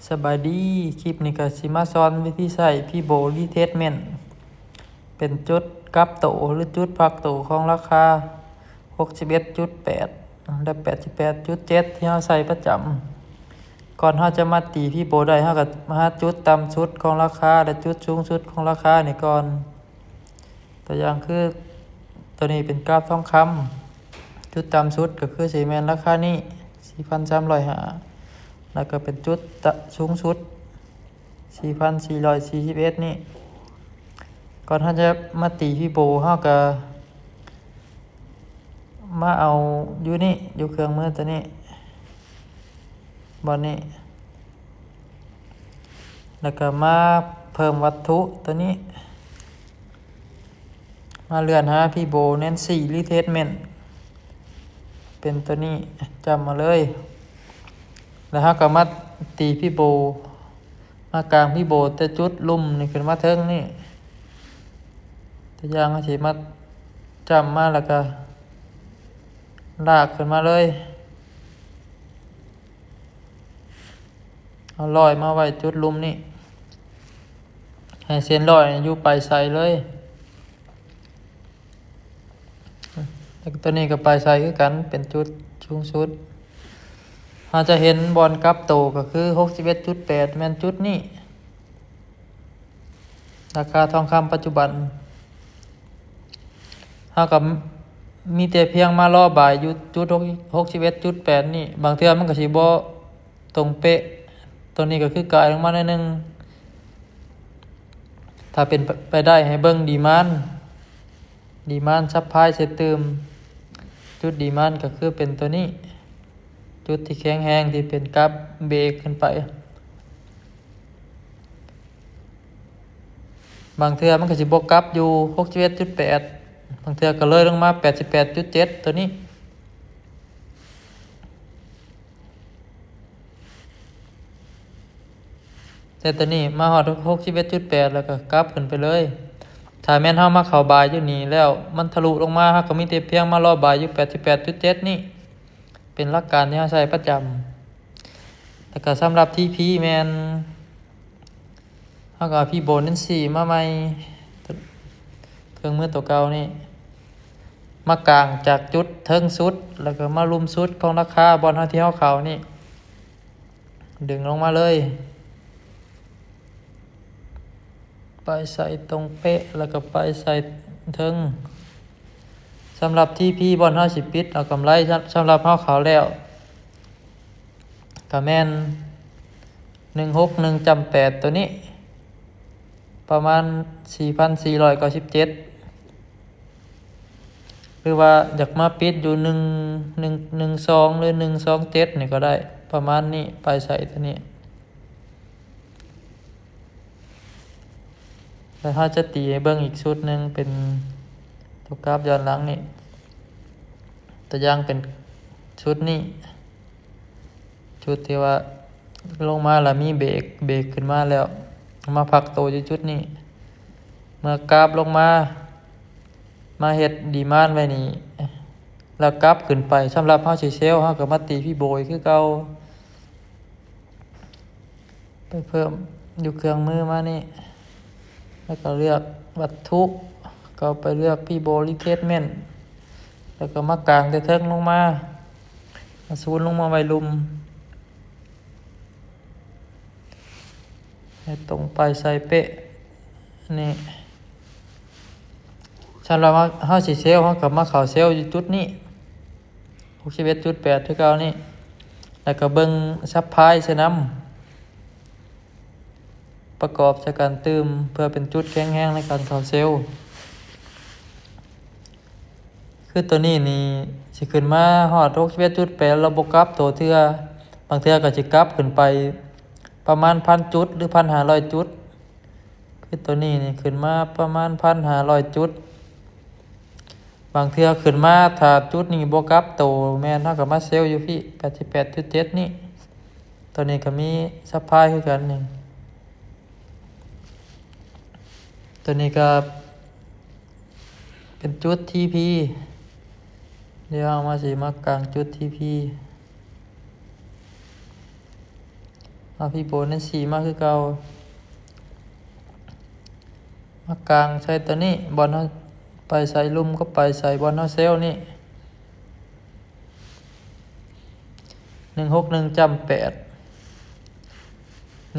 สบายดีคลิปนี้ก็สิมาสอนวิธีใช้พี่โบรีเทสเมนต์เป็นจุดกลับโตหรือจุดพักโตของราคา 61.8 และ 88.7 ที่เราใช้ประจำก่อนเราจะมาตีพี่โบได้เราก็มาหาจุดต่ำสุดของราคาและจุดสูงสุดของราคานี่ก่อนตัวอย่างคือตัวนี้เป็นกราฟทองคำจุดต่ำสุดก็คือสิแม่นราคานี้ 4,305 แล้วก็เป็นจุดสูงสุด 4,441 นี่ก่อนท่านจะมาตีพี่โบเฮาก็มาเอาอยู่นี่อยู่เครื่องมือตัวนี้บอนนี้แล้วก็มาเพิ่มวัตถุตัวนี้มาเลื่อนหาพี่โบแนนซี่รีเทสเมนต์เป็นตัวนี้จำมาเลยแล้วเฮาก็มาตีพี่โบมากลางพี่โบแต่จุดลุ่มนี่ขึ้นมาเทิงนี่ตัวอย่างก็สิมาจำมาแล้วก็ลากขึ้นมาเลยเอาลอยมาไว้จุดลุ่มนี่ให้เส้นลอยอยู่ปลายสายเลยแล้วตัวนี้ก็ปลายสายคือกันเป็นจุดสูงสุดเราจะเห็นบอลกลับโตก็คือ 61.8 แม่นจุดนี้ราคาทองคำปัจจุบันเราก็มีแต่เพียงมารอบ่ายอยู่จุด 61.8 นี่บางเทื่อมันก็สิบ่ตรงเป๊ะตัวนี้ก็คือกลายลงมาหน่อยนึงถ้าเป็นไปได้ให้เบิ่งดีมานซัพพลายเสร็จเติมจุดดีมานก็คือเป็นตัวนี้จุดที่แข็งแรงที่เป็นกราฟเบรกขึ้นไปบางเทื่อมันก็สิบ่กลับอยู่ 61.8 บางเทื่อก็เลยลงมา 88.7 ตัวนี้แต่ตัวนี้มาฮอด 61.8 แล้วก็กลับขึ้นไปเลยถ้าแม่นเฮามาเข้าบายอยู่นี่แล้วมันทะลุลงมาเฮาก็มีแต่เพียงมารอบายอยู่ 88.7 นี่เป็นหลักการที่เฮาใช้ประจำแล้วก็สำหรับ TP แม่นเฮาก็เอาพี่โบนันซี่มาใหม่เครื่องมือตัวเก่านี่มากลางจากจุดเทิงสุดแล้วก็มารุมสุดของราคาบอลที่เฮาเข้านี่ดึงลงมาเลยไปใส่ตรงเป๊ะแล้วก็ไปใส่เทิงสำหรับที่พี่บอลเฮาสิปิดเอากำไรสำหรับเฮาขาวแล้วก็แม่น161.8 ตัวนี้ประมาณ 4,497 หรือว่าอยากมาปิดอยู่112หรือ127นี่ก็ได้ประมาณนี้ไปใส่ตัวนี้แล้วถ้าจะตีให้เบิ่งอีกชุดหนึ่งเป็นตัวกราฟย้อนหลังนี่ตัวอย่างเป็นชุดนี้ชุดที่ว่าลงมาแล้วมีเบรกขึ้นมาแล้วมาพักโตอยู่จุดนี้เมื่อกราฟลงมาเฮ็ดดีมานด์ไว้นี่แล้วกราฟขึ้นไปสำหรับเฮาสิเซลเฮาก็มาตีพี่โบยคือเก่าไปเพิ่มอยู่เครื่องมือมานี่แล้วก็เลือกวัตถุก็ไปเลือกพี่โบรีเทสเมนต์แล้วก็มากางแต่เทิงลงมาซูนลงมาไว้ลุมให้ตรงไปใส่เป๊ะนี่สำหรับเฮาสิเซลเฮาก็มาเข้าเซลอยู่จุดนี้ 61.8 คือเก่านี่แล้วก็เบิ่งซัพพลายใส่นำประกอบจากการตืมเพื่อเป็นจุดแข็งแรงในการเข้าเซลล์คือตัวนี้นี่สิขึ้นมาฮอด 61.8 แล้วบ่กลับตัวเทื่อบางเทื่อก็สิกลับขึ้นไปประมาณ 1,000 จุดหรือ 1,500 จุดคือตัวนี้นี่ขึ้นมาประมาณ 1,500 จุดบางเทื่อขึ้นมาถ้าจุดนี้บ่กลับตัวแม่นเฮาก็มาเซลล์อยู่พี่ 88.7 นี่ตัวนี้ก็มีซัพพลายคือกันนี่ตัวนี้ก็เป็นจุด TP เดี๋ยวเอามาสิมากลางจุด TP เอ พี่โบนั่นสีมาคือเก่ามากลางใช้ตัวนี้บอลเฮาไปใส่ลุ่มก็ไปใส่บอลเฮาเซลนี่161จำ8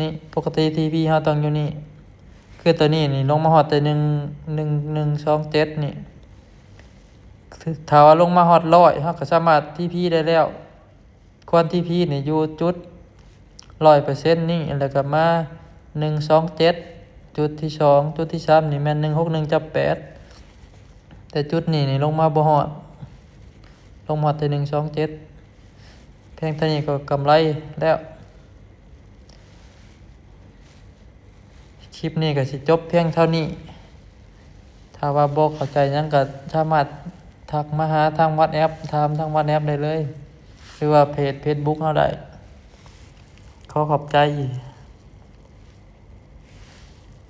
นี่ปกติทีพีเฮาต้องอยู่นี่คือตัวนี้นี่ลงมาฮอดแต่11127นี่ถ้าว่าลงมาฮอด100เฮาก็สามารถทีพีได้แล้วควรทีพีนี่อยู่จุด 100% นี่แล้วก็มา127จุดที่2จุดที่3นี่แม่น161จับ8แต่จุดนี้นี่ลงมาบ่ฮอดลงมาแต่127เพียงเท่านี้ก็กำไรแล้วคลิปนี้ก็สิจบเพียงเท่านี้ถ้าว่าบ่เข้าใจหยังก็สามารถทักมาหาทาง WhatsApp ถามทาง WhatsApp ได้เลยหรือว่าเพจ Facebook เฮาได้ขอขอบใจ